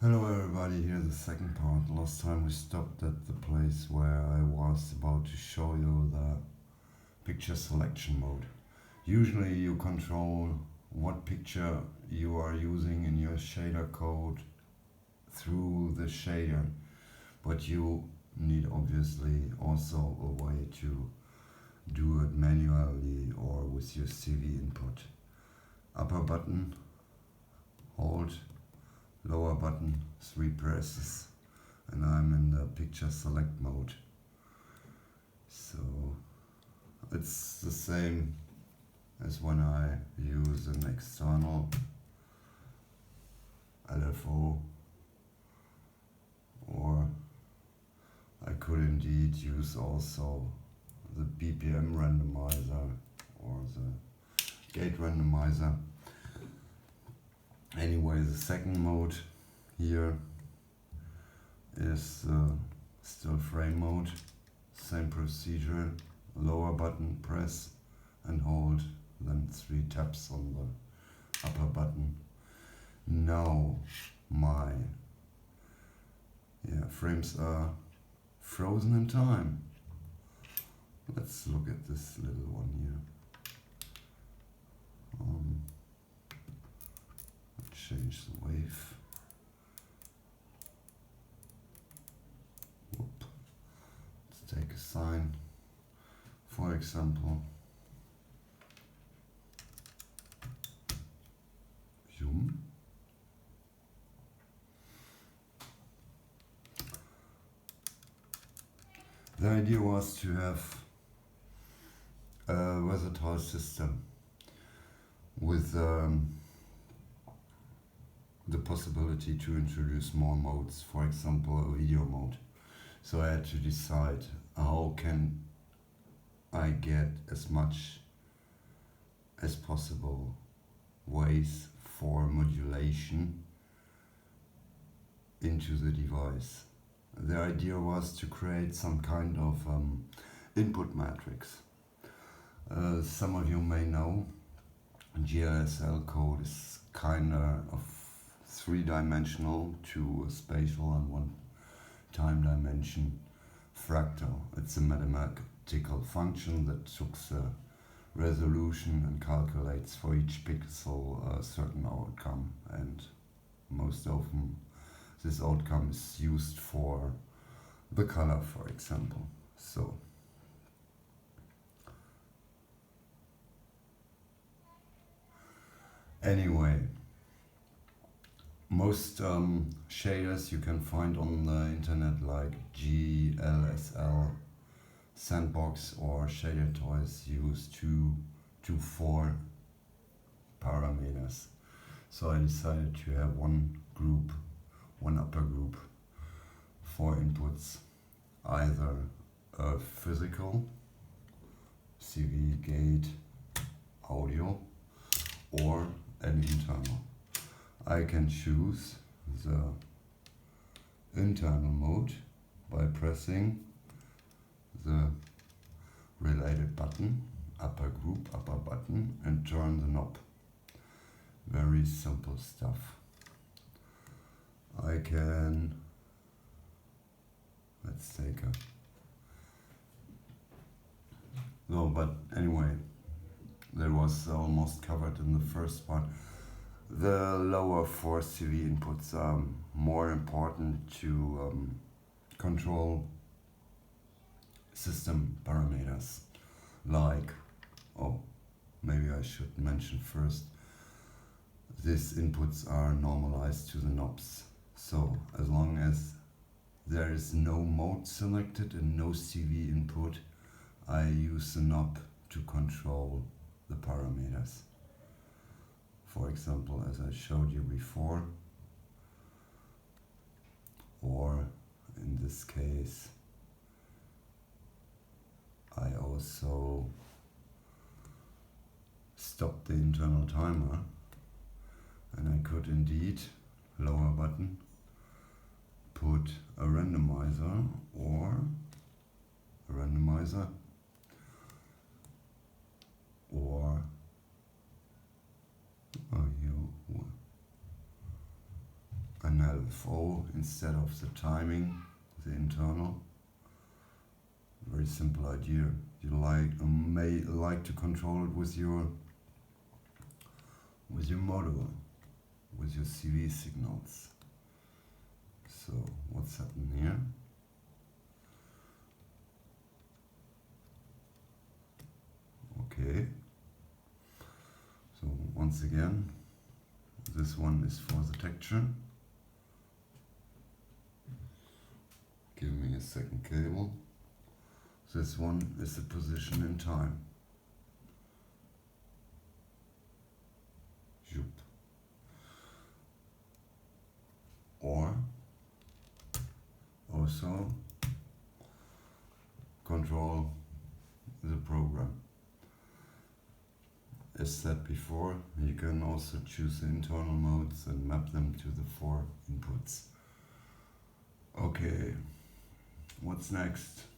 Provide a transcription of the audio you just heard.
Hello everybody, here's the second part. Last time we stopped at the place where I was about to show you the picture selection mode. Usually you control what picture you are using in your shader code through the shader, but you need obviously also a way to do it manually or with your CV input. Upper button, hold, lower button, 3 presses, and I'm in the picture select mode. So it's the same as when I use an external LFO, or I could indeed use also the BPM randomizer or the gate randomizer. Anyway, the second mode here is still frame mode. Same procedure, lower button, press and hold, then 3 taps on the upper button. Now my frames are frozen in time. Let's look at this little one here. Change the wave. Whoop. Let's take a sign. For example, zoom. The idea was to have a versatile system with the possibility to introduce more modes, for example a video mode. So I had to decide how can I get as much as possible ways for modulation into the device. The idea was to create some kind of input matrix. Some of you may know GLSL code is kinda of 3-dimensional to a spatial and 1 time dimension fractal. It's a mathematical function that takes a resolution and calculates for each pixel a certain outcome, and most often this outcome is used for the color, for example. So anyway, most shaders you can find on the internet, like GLSL, Sandbox or Shader Toys, use 2 to 4 parameters. So I decided to have one group, one upper group for inputs, either a physical, CV, gate, audio, or an internal. I can choose the internal mode by pressing the related button, upper group, upper button, and turn the knob. Very simple stuff. I can, let's take a, no, but anyway, that was almost covered in the first part. The lower 4 CV inputs are more important to control system parameters, like, maybe I should mention first, these inputs are normalized to the knobs. So as long as there is no mode selected and no CV input, I use the knob to control the parameters. For example, as I showed you before, or in this case, I also stopped the internal timer, and I could indeed, lower button, put a randomizer or a randomizer or an can have O instead of the timing, the internal. Very simple idea. You may like to control it with your model, with your CV signals. So what's happening here? Okay. So once again, this one is for the texture. Give me a second cable. This one is the position in time. Zoop. Or also control the program. As said before, you can also choose the internal modes and map them to the 4 inputs. Okay, what's next?